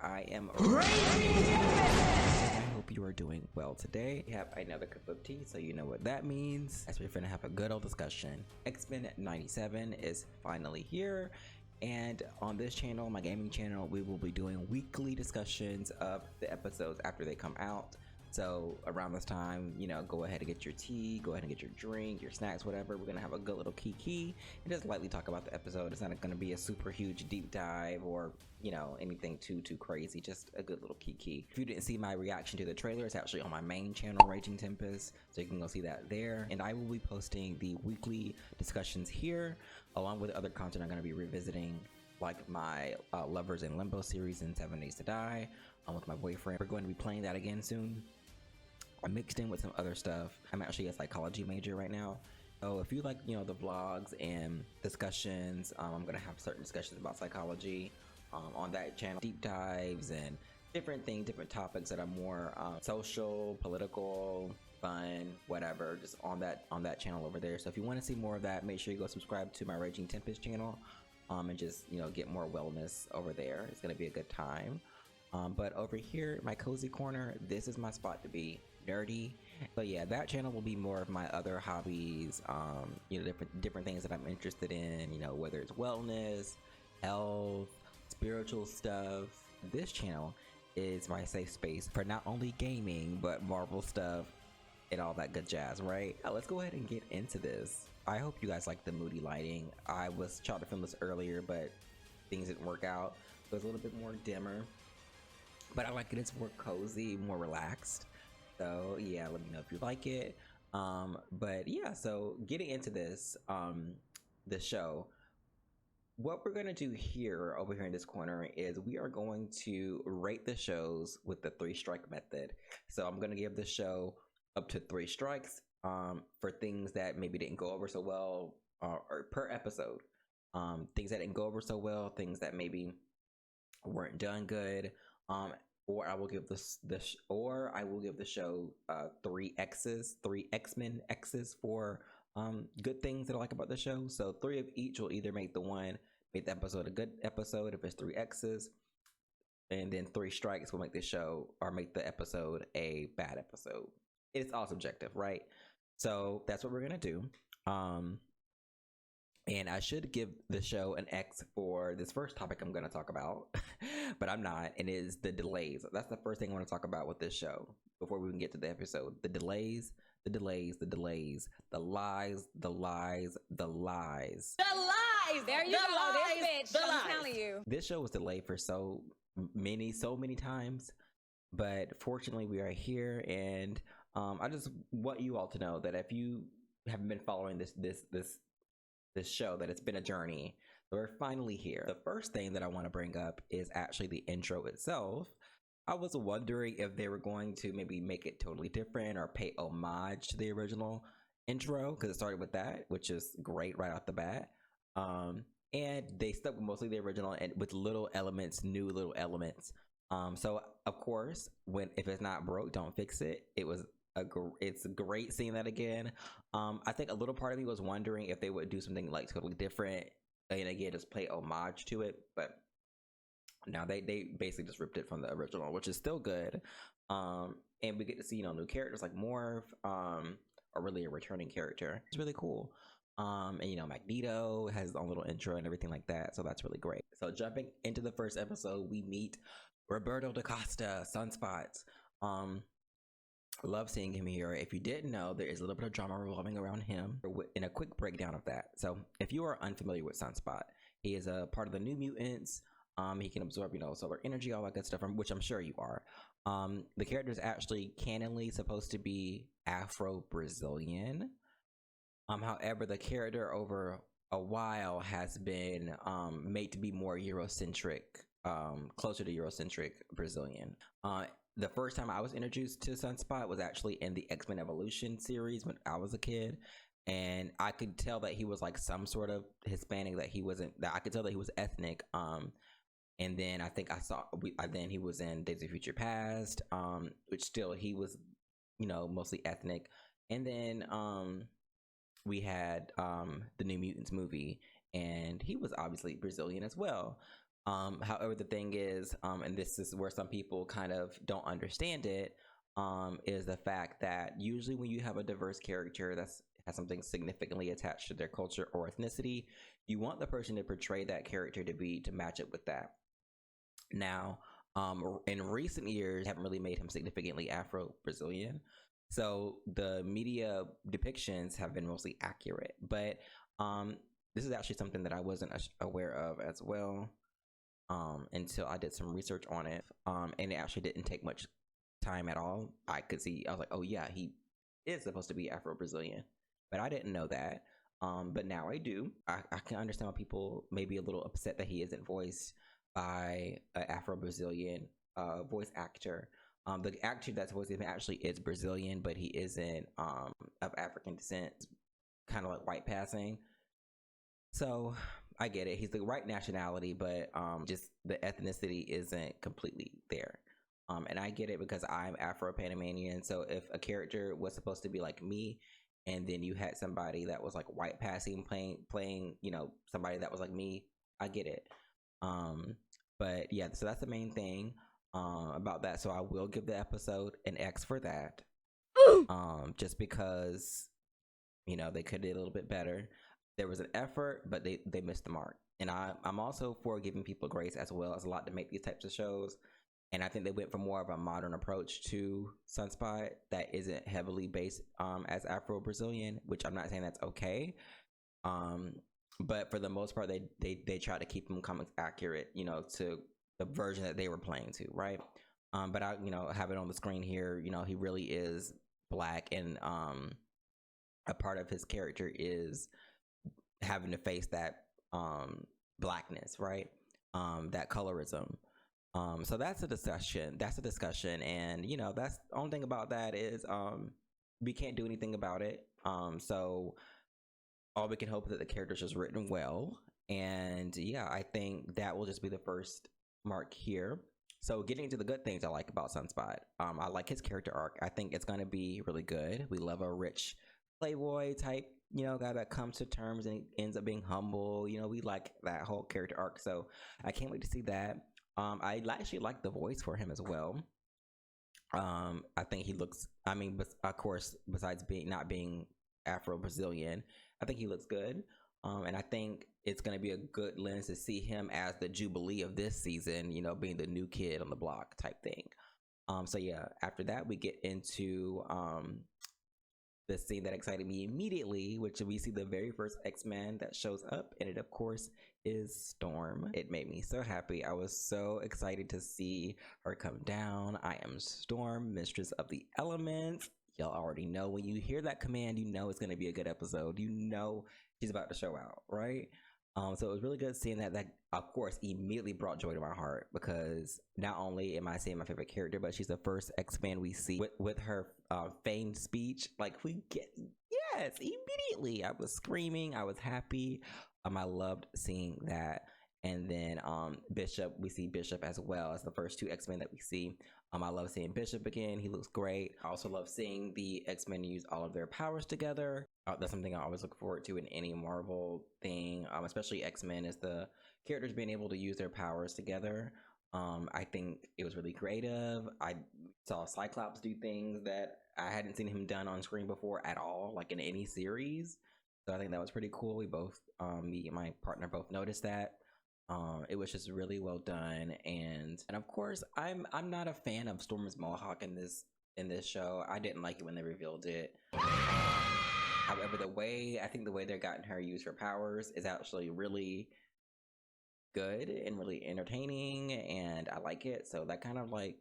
I am I hope you are doing well today. We have another cup of tea, so you know what that means, as we're gonna have a good old discussion. X-Men 97 is finally here, and on this channel, my gaming channel, we will be doing weekly discussions of the episodes after they come out. So around this time, you know, go ahead and get your tea, go ahead and get your drink, your snacks, whatever. We're gonna have a good little kiki and just lightly talk about the episode. It's not gonna be a super huge deep dive or, you know, anything too crazy, just a good little kiki. If you didn't see my reaction to the trailer, it's actually on my main channel, Raging Tempest, so you can go see that there. And I will be posting the weekly discussions here, along with other content I'm gonna be revisiting, like my Lovers in Limbo series in 7 Days to Die with my boyfriend. We're going to be playing that again soon. I mixed in with some other stuff. I'm actually a psychology major right now. So if you like, you know, the vlogs and discussions, I'm gonna have certain discussions about psychology on that channel. Deep dives and different things, different topics that are more social, political, fun, whatever, just on that channel over there. So if you want to see more of that, make sure you go subscribe to my Raging Tempest channel and just, you know, get more wellness over there. It's gonna be a good time. But over here, my cozy corner, this is my spot to be nerdy. But yeah, that channel will be more of my other hobbies, you know, different things that I'm interested in, you know, whether it's wellness, health, spiritual stuff. This channel is my safe space for not only gaming, but Marvel stuff and all that good jazz, right? Now, let's go ahead and get into this. I hope you guys like the moody lighting. I was trying to film this earlier, but things didn't work out. So it's a little bit more dimmer. But I like it, it's more cozy, more relaxed. So yeah, let me know if you like it. But yeah, so getting into this, the show, what we're gonna do here, over here in this corner, is we are going to rate the shows with the 3-strike method. So I'm gonna give the show up to 3 strikes for things that maybe didn't go over so well, or per episode. Things that didn't go over so well, things that maybe weren't done good. Or I will give the show 3 X's, 3 X-Men X's for good things that I like about the show. So 3 of each will either make the episode a good episode if it's 3 X's, and then 3 strikes will make the show or make the episode a bad episode. It's all subjective, right? So that's what we're gonna do. And I should give the show an X for this first topic I'm going to talk about, but I'm not. And it is the delays. That's the first thing I want to talk about with this show before we can get to the episode. The delays, the lies. The lies. The lies. There you go. This bitch. I'm telling you. This show was delayed for so many times, but fortunately we are here. And I just want you all to know that if you haven't been following this show, that it's been a journey. So we're finally here. The first thing that I want to bring up is actually the intro itself. I was wondering if they were going to maybe make it totally different or pay homage to the original intro, because it started with that, which is great right off the bat. And they stuck with mostly the original and with little elements, new little elements. So of course, if it's not broke, don't fix it. It's great seeing that again. I think a little part of me was wondering if they would do something like totally different and again just play homage to it, but now they basically just ripped it from the original, which is still good. And we get to see, you know, new characters like Morph, or really a returning character. It's really cool. And you know, Magneto has his own little intro and everything like that, so that's really great. So jumping into the first episode, we meet Roberto da Costa, Sunspots. Love seeing him here. If you didn't know, there is a little bit of drama revolving around him, in a quick breakdown of that. So if you are unfamiliar with Sunspot, he is a part of the New Mutants. He can absorb, you know, solar energy, all that good stuff, which I'm sure you are. The character is actually canonly supposed to be Afro-Brazilian. However, the character over a while has been made to be more Eurocentric, closer to Eurocentric Brazilian. The first time I was introduced to Sunspot was actually in the X-Men Evolution series when I was a kid, and I could tell that he was like some sort of Hispanic, that I could tell that he was ethnic. And then I think then he was in Days of Future Past, which still he was, you know, mostly ethnic. And then we had the New Mutants movie, and he was obviously Brazilian as well. However, the thing is, and this is where some people kind of don't understand it, is the fact that usually when you have a diverse character that's has something significantly attached to their culture or ethnicity, you want the person to portray that character to match it with that. Now, in recent years, haven't really made him significantly Afro-Brazilian, so the media depictions have been mostly accurate. But this is actually something that I wasn't aware of as well until I did some research on it, and it actually didn't take much time at all. I was like, oh yeah, he is supposed to be Afro-Brazilian, but I didn't know that. But now I do. I can understand why people may be a little upset that he isn't voiced by an Afro-Brazilian voice actor. The actor that's voicing him actually is Brazilian, but he isn't of African descent, kind of like white passing. So I get it. He's the right nationality, but just the ethnicity isn't completely there. And I get it because I'm Afro-Panamanian. So if a character was supposed to be like me, and then you had somebody that was like white passing playing, somebody that was like me, I get it. But yeah, so that's the main thing about that. So I will give the episode an X for that. Just because, they could do a little bit better. There was an effort, but they missed the mark. And I'm also for giving people grace as well. It's a lot to make these types of shows. And I think they went for more of a modern approach to Sunspot that isn't heavily based as Afro-Brazilian, which I'm not saying that's okay. But for the most part, they try to keep them comics accurate, to the version that they were playing to, right? But I, have it on the screen here. He really is Black, and a part of his character is having to face that Blackness, right? That colorism. So that's a discussion. And that's the only thing about that is we can't do anything about it. So all we can hope is that the character's just written well. And yeah, I think that will just be the first mark here. So getting into the good things I like about Sunspot, I like his character arc. I think it's going to be really good. We love a rich playboy type, guy that comes to terms and ends up being humble. We like that whole character arc. So I can't wait to see that. I actually like the voice for him as well. I think he looks, of course, besides not being Afro-Brazilian, I think he looks good. And I think it's going to be a good lens to see him as the Jubilee of this season, being the new kid on the block type thing. So yeah, after that, we get into the scene that excited me immediately, which we see the very first X-Men that shows up, and it of course is Storm. It made me so happy. I was so excited to see her come down. I am Storm, mistress of the elements. Y'all already know when you hear that command, it's going to be a good episode. She's about to show out, right? So it was really good seeing that of course immediately brought joy to my heart, because not only am I seeing my favorite character, but she's the first X-Men we see with her feigned speech. Like we get, yes, immediately I was screaming, I was happy. I loved seeing that. And then Bishop, we see Bishop as well as the first two X-Men that we see. I love seeing Bishop again. He looks great. I also love seeing the X-Men use all of their powers together. That's something I always look forward to in any Marvel thing, especially X-Men, is the characters being able to use their powers together. I think it was really creative. I saw Cyclops do things that I hadn't seen him done on screen before at all, like in any series. So I think that was pretty cool. We both, me and my partner both noticed that. It was just really well done, and of course, I'm not a fan of Storm's mohawk in this show. I didn't like it when they revealed it. However, the way they're gotten her use her powers is actually really good and really entertaining, and I like it. So that kind of like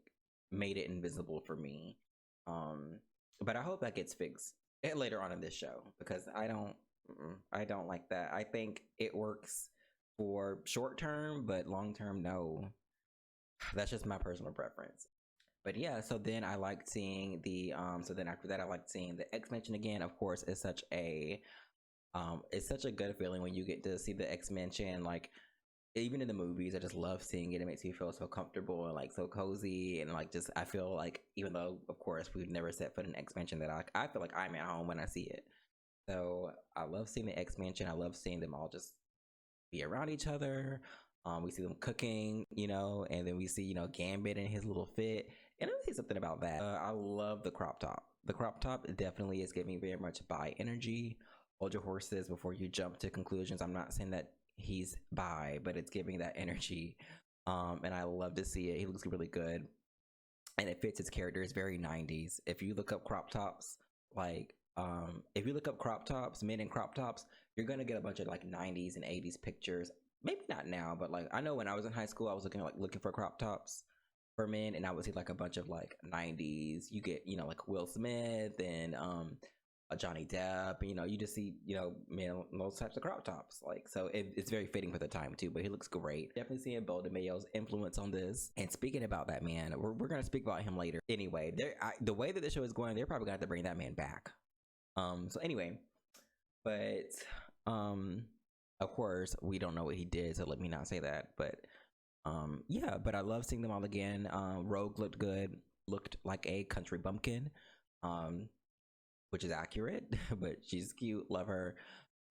made it invisible for me. But I hope that gets fixed later on in this show, because I don't like that. I think it works for short term, but long term, no. That's just my personal preference. But yeah, so then I liked seeing the so then after that I liked seeing the X-Mention again. Of course, it's such a good feeling when you get to see the X-Mention, like even in the movies. I just love seeing it. It makes me feel so comfortable and like so cozy, and like just I feel like, even though of course we've never set foot in X-Mention, that I feel like I'm at home when I see it. So I love seeing the X-Mention. I love seeing them all just be around each other. We see them cooking, you know, and then we see, you know, Gambit in his little fit. And let me say something about that. I love the crop top. The crop top definitely is giving very much bi energy. Hold your horses before you jump to conclusions. I'm not saying that he's bi, but it's giving that energy. And I love to see it. He looks really good. And it fits his character. It's very 90s. If you look up crop tops, like if you look up crop tops, men in crop tops, you're gonna get a bunch of like 90s and 80s pictures. Maybe not now, but like I know when I was in high school, I was looking for crop tops for men, and I would see like a bunch of like 90s. You get, you know, like Will Smith and Johnny Depp. You know, you just see, you know, men in those types of crop tops. Like, so it's very fitting for the time too. But he looks great. Definitely seeing Bo DeMayo's influence on this. And speaking about that man, we're gonna speak about him later. Anyway, the way that the show is going, they're probably gonna have to bring that man back. So anyway, but of course we don't know what he did, so let me not say that. But yeah, but I love seeing them all again. Rogue looked good, looked like a country bumpkin, which is accurate. But she's cute, love her.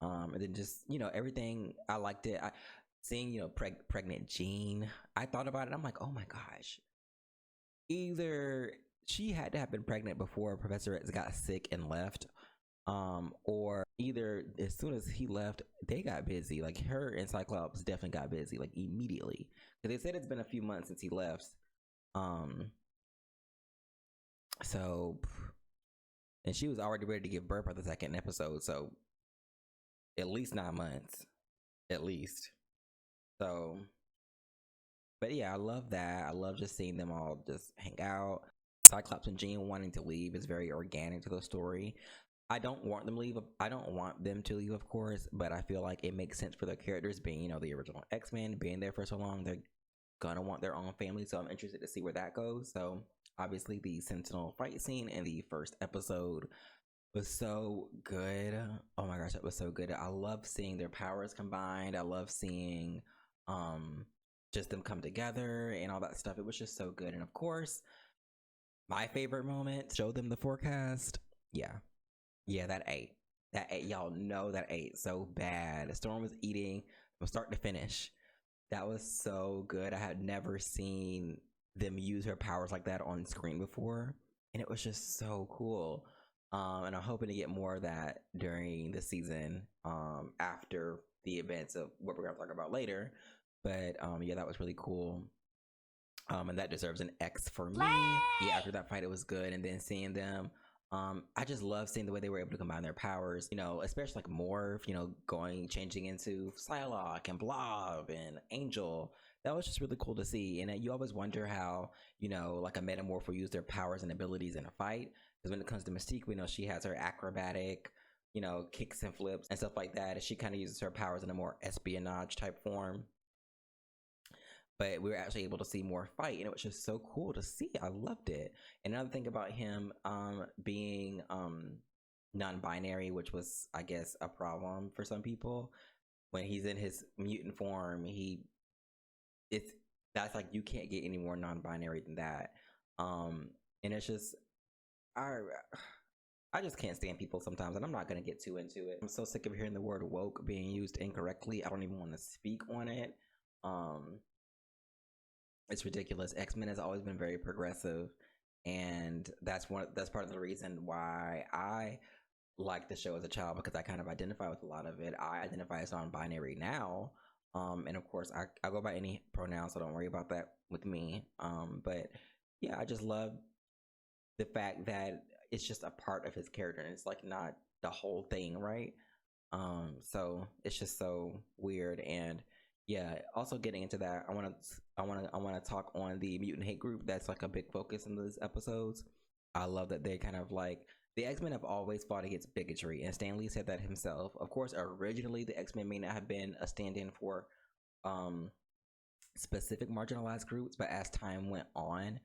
And then just, you know, everything, I liked it. Seeing, you know, pregnant Jean, I thought about it. I'm like, oh my gosh, either she had to have been pregnant before Professor X got sick and left, or either as soon as he left, they got busy. Like her and Cyclops definitely got busy, like immediately. Because they said it's been a few months since he left. So, and she was already ready to give birth by the second episode. So, at least 9 months, at least. So, but yeah, I love that. I love just seeing them all just hang out. Cyclops and Jean wanting to leave is very organic to the story. I don't want them to leave. I don't want them to leave, of course, but I feel like it makes sense for their characters being, you know, the original X-Men, being there for so long. They're gonna want their own family, so I'm interested to see where that goes. So obviously the Sentinel fight scene in the first episode was so good. Oh my gosh, that was so good. I love seeing their powers combined. I love seeing just them come together and all that stuff. It was just so good. And of course, my favorite moment, show them the forecast. Yeah, that ate. Y'all know that ate so bad. Storm was eating from start to finish. That was so good. I had never seen them use her powers like that on screen before, and it was just so cool. And I'm hoping to get more of that during the season, after the events of what we're gonna talk about later. But yeah, that was really cool. And that deserves an X for me. Yeah, after that fight, it was good, and then seeing them. I just love seeing the way they were able to combine their powers, you know, especially like Morph, you know, changing into Psylocke and Blob and Angel. That was just really cool to see. And you always wonder how, you know, like a Metamorph will use their powers and abilities in a fight. Because when it comes to Mystique, we know she has her acrobatic, you know, kicks and flips and stuff like that. And she kind of uses her powers in a more espionage type form. But we were actually able to see more fight, and it was just so cool to see. I loved it. And another thing about him being non-binary, which was, I guess, a problem for some people, when he's in his mutant form, that's like, you can't get any more non-binary than that. And it's just, I just can't stand people sometimes, and I'm not gonna get too into it. I'm so sick of hearing the word woke being used incorrectly. I don't even want to speak on it. It's ridiculous. X-Men has always been very progressive, and that's part of the reason why I liked the show as a child, because I kind of identify with a lot of it. I identify as non-binary now, and of course I go by any pronoun, so don't worry about that with me. But yeah, I just love the fact that it's just a part of his character, and it's like not the whole thing, right? So it's just so weird. And yeah, also getting into that, I want to talk on the mutant hate group. That's like a big focus in these episodes. I love that they kind of like, the X-Men have always fought against bigotry, and Stan Lee said that himself. Of course, originally the X-Men may not have been a stand-in for specific marginalized groups, but as time went on,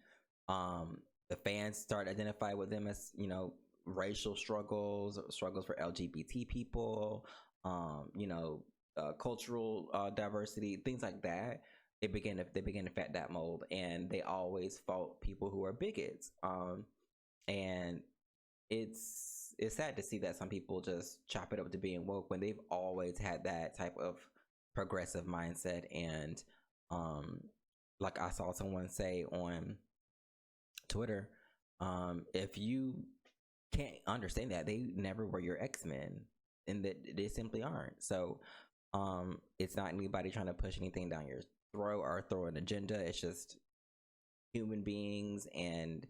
the fans started identifying with them as, you know, racial struggles for LGBT people, you know, cultural diversity, things like that. They began to fit that mold, and they always fought people who are bigots. And it's sad to see that some people just chop it up to being woke when they've always had that type of progressive mindset. And like I saw someone say on Twitter, if you can't understand that, they never were your X-Men, and that they simply aren't. So it's not anybody trying to push anything down your throat or throw an agenda. It's just human beings and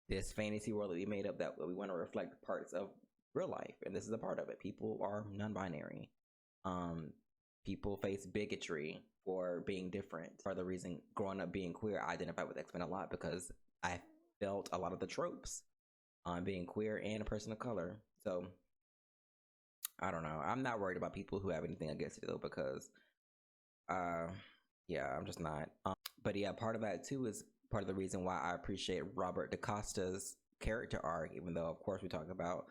this fantasy world that we made up that we want to reflect parts of real life, and this is a part of it. People are non-binary. People face bigotry for being different. For the reason, growing up being queer, I identified with X-Men a lot because I felt a lot of the tropes on being queer and a person of color. So I don't know. I'm not worried about people who have anything against it though, because yeah, I'm just not. But yeah, part of that too is part of the reason why I appreciate Robert DaCosta's character arc, even though of course we talk about,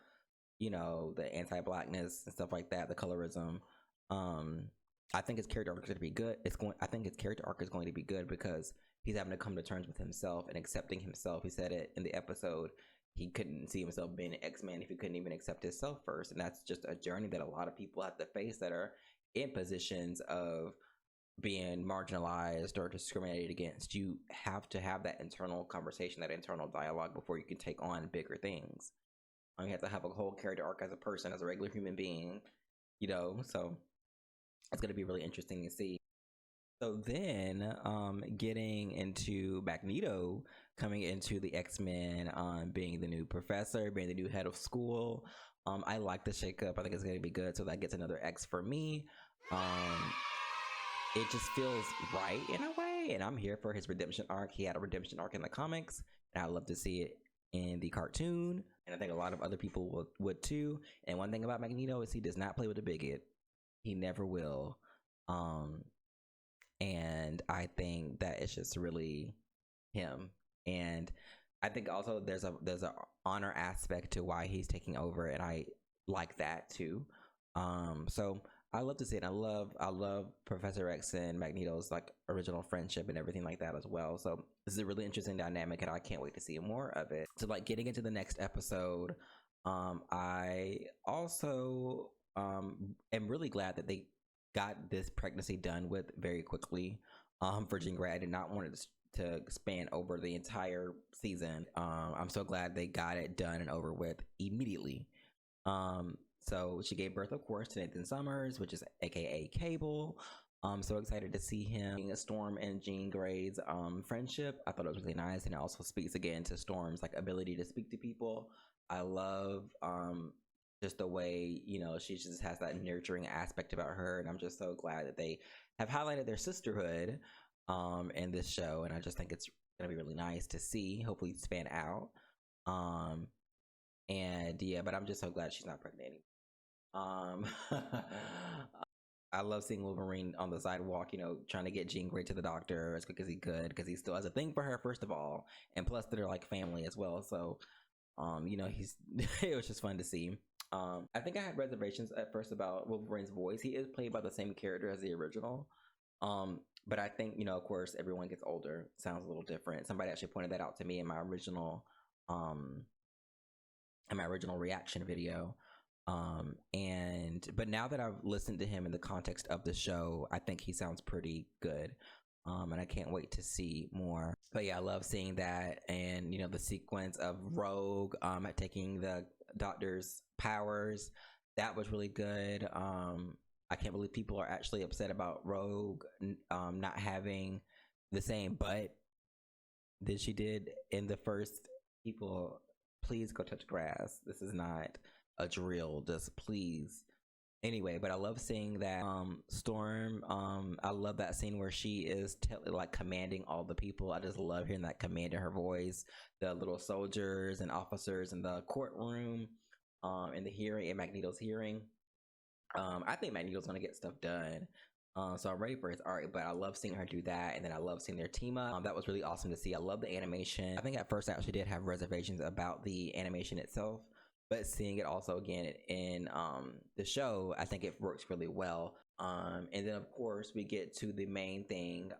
you know, the anti-blackness and stuff like that, the colorism. I think his character arc is going to be good. I think his character arc is going to be good because he's having to come to terms with himself and accepting himself. He said it in the episode. He couldn't see himself being an X-Man if he couldn't even accept himself first, and that's just a journey that a lot of people have to face that are in positions of being marginalized or discriminated against. You have to have that internal conversation, that internal dialogue before you can take on bigger things. You have to have a whole character arc as a person, as a regular human being, you know, so it's going to be really interesting to see. So then getting into Magneto coming into the X-Men, being the new professor, being the new head of school. I like the shakeup. I think it's going to be good. So that gets another X for me. It just feels right in a way, and I'm here for his redemption arc. He had a redemption arc in the comics, and I'd love to see it in the cartoon, and I think a lot of other people would too. And one thing about Magneto is he does not play with a bigot. He never will. And I think that it's just really him. And I think also there's a honor aspect to why he's taking over, and I like that too. So I love to see it. I love Professor X and Magneto's like original friendship and everything like that as well. So this is a really interesting dynamic, and I can't wait to see more of it. So like getting into the next episode, I also am really glad that they got this pregnancy done with very quickly. For Jean Grey, I did not want it to span over the entire season. I'm so glad they got it done and over with immediately. So she gave birth, of course, to Nathan Summers, which is aka Cable. I'm so excited to see him being a Storm and Jean Grey's friendship. I thought it was really nice, and it also speaks again to Storm's like ability to speak to people. I love just the way, you know, she just has that nurturing aspect about her, and I'm just so glad that they have highlighted their sisterhood in this show, and I just think it's gonna be really nice to see. Hopefully span out. And yeah, but I'm just so glad she's not pregnant anymore. I love seeing Wolverine on the sidewalk, you know, trying to get Jean Grey to the doctor as quick as he could, because he still has a thing for her, first of all, and plus they're like family as well. So, you know, it was just fun to see. I think I had reservations at first about Wolverine's voice. He is played by the same character as the original. But I think, you know, of course, everyone gets older, sounds a little different. Somebody actually pointed that out to me in my original reaction video. But now that I've listened to him in the context of the show, I think he sounds pretty good. And I can't wait to see more. But yeah, I love seeing that, and you know, the sequence of Rogue taking the Doctor's powers, that was really good. I can't believe people are actually upset about Rogue not having the same butt that she did in the first. People, please go touch grass. This is not a drill, just please. Anyway, but I love seeing that Storm. I love that scene where she is like commanding all the people. I just love hearing that command in her voice. The little soldiers and officers in the courtroom, in the hearing, in Magneto's hearing. I think Magneto's gonna get stuff done. So I'm ready for his art, but I love seeing her do that, and then I love seeing their team up. That was really awesome to see. I love the animation. I think at first I actually did have reservations about the animation itself, but seeing it also again in the show, I think it works really well. And then of course we get to the main thing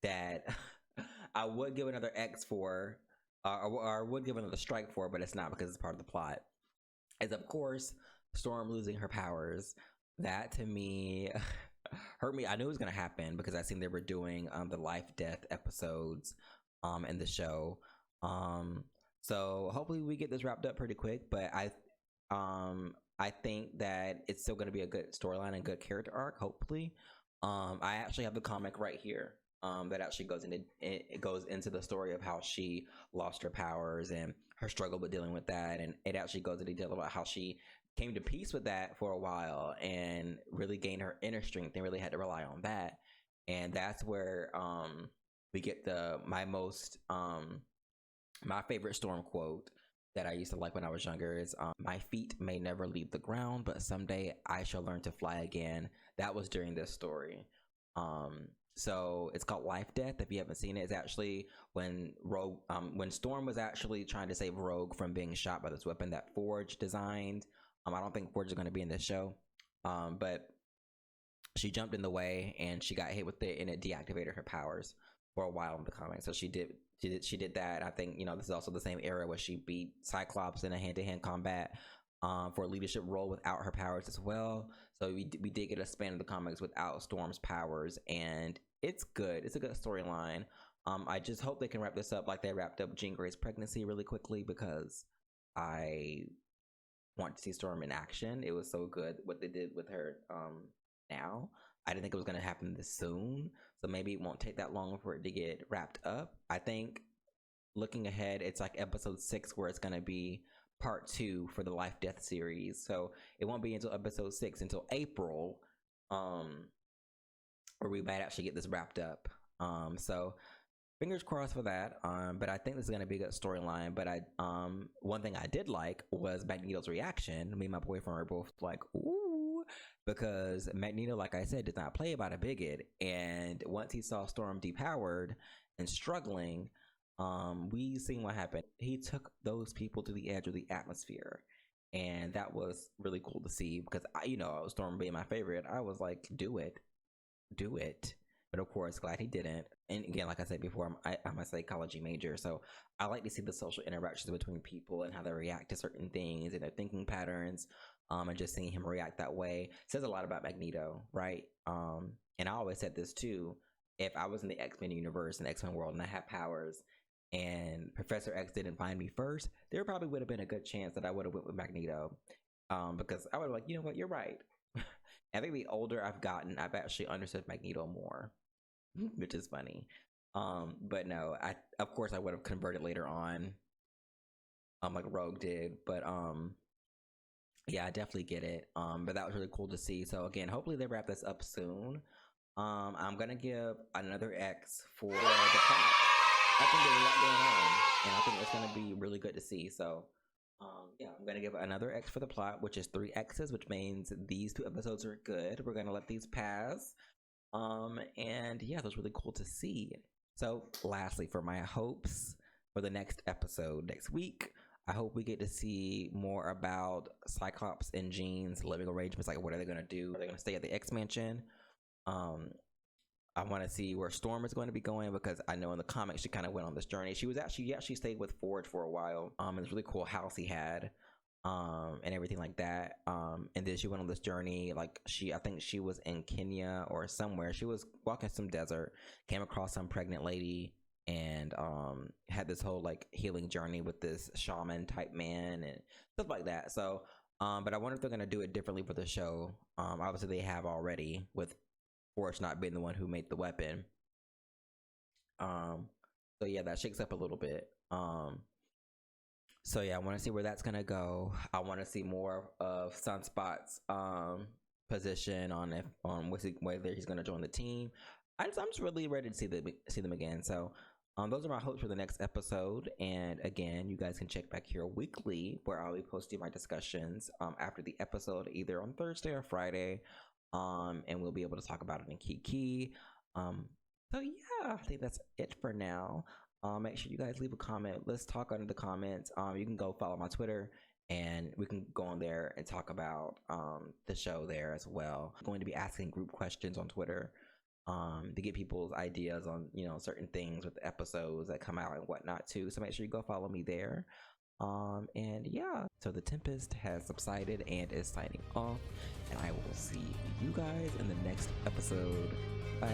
that I would give another X for, or I would give another strike for, but it's not because it's part of the plot. Is of course Storm losing her powers. That to me hurt me. I knew it was gonna happen because I seen they were doing the life death episodes in the show. So hopefully we get this wrapped up pretty quick. But I think that it's still gonna be a good storyline and good character arc. Hopefully, I actually have the comic right here. That actually goes into the story of how she lost her powers and her struggle with dealing with that, and it actually goes into detail about how she came to peace with that for a while and really gained her inner strength and really had to rely on that. And that's where we get my favorite Storm quote that I used to like when I was younger is my feet may never leave the ground, but someday I shall learn to fly again. That was during this story. So it's called Life Death. If you haven't seen it, it's actually when when Storm was actually trying to save Rogue from being shot by this weapon that Forge designed. I don't think Forge is going to be in this show, but she jumped in the way and she got hit with it, and it deactivated her powers for a while in the comics. So she did that. I think this is also the same era where she beat Cyclops in a hand-to-hand combat for a leadership role without her powers as well. So we did get a span of the comics without Storm's powers, and it's good. It's a good storyline. I just hope they can wrap this up like they wrapped up Jean Grey's pregnancy really quickly, because I want to see Storm in action. It was so good what they did with her now. I didn't think it was going to happen this soon, so maybe it won't take that long for it to get wrapped up. I think looking ahead, it's like episode 6 where it's going to be part 2 for the Life Death series. So it won't be until episode 6, until April, where we might actually get this wrapped up. So fingers crossed for that. But I think this is going to be a good storyline. But one thing I did like was Magneto's reaction. Me and my boyfriend were both like, ooh, because Magneto, like I said, did not play about a bigot. And once he saw Storm depowered and struggling, we seen what happened. He took those people to the edge of the atmosphere, and that was really cool to see, because Storm being my favorite, I was like, do it. But of course, glad he didn't. And again, like I said before, I'm a psychology major, so I like to see the social interactions between people and how they react to certain things and their thinking patterns. And just seeing him react that way says a lot about Magneto, right? And I always said this too: if I was in the X-Men universe, in the X-Men world, and I had powers, and Professor X didn't find me first, there probably would have been a good chance that I would have went with Magneto, because I would have like, you know what, you're right. I think the older I've gotten, I've actually understood Magneto more, which is funny. But no, of course I would have converted later on, like Rogue did. But yeah, I definitely get it. But that was really cool to see. So again, hopefully they wrap this up soon. I'm gonna give another X for the plot. I think there's a lot going on, and I think it's gonna be really good to see. So yeah, I'm gonna give another X for the plot, which is 3 X's, which means these 2 episodes are good. We're gonna let these pass. And yeah, it was really cool to see. So lastly, for my hopes for the next episode next week, I hope we get to see more about Cyclops and Jean's living arrangements. Like, what are they gonna do? Are they gonna stay at the X Mansion? I want to see where Storm is going to be going, because I know in the comics she kind of went on this journey. She actually stayed with Forge for a while. It's a really cool house he had, and everything like that. And then she went on this journey. Like I think she was in Kenya or somewhere. She was walking some desert, came across some pregnant lady, and had this whole like healing journey with this shaman type man and stuff like that. So, but I wonder if they're gonna do it differently for the show. Obviously they have already, with Forge not being the one who made the weapon. So yeah, that shakes up a little bit. So yeah, I want to see where that's gonna go. I want to see more of Sunspot's position on whether he's gonna join the team. I'm just really ready to see them again. So those are my hopes for the next episode. And again, you guys can check back here weekly, where I'll be posting my discussions after the episode, either on Thursday or Friday. And we'll be able to talk about it in Kiki. So yeah, I think that's it for now. Make sure you guys leave a comment. Let's talk under the comments. You can go follow my Twitter, and we can go on there and talk about the show there as well. I'm going to be asking group questions on Twitter to get people's ideas on certain things with the episodes that come out and whatnot too. So make sure you go follow me there. And yeah, so the Tempest has subsided and is signing off, and I will see you guys in the next episode. Bye.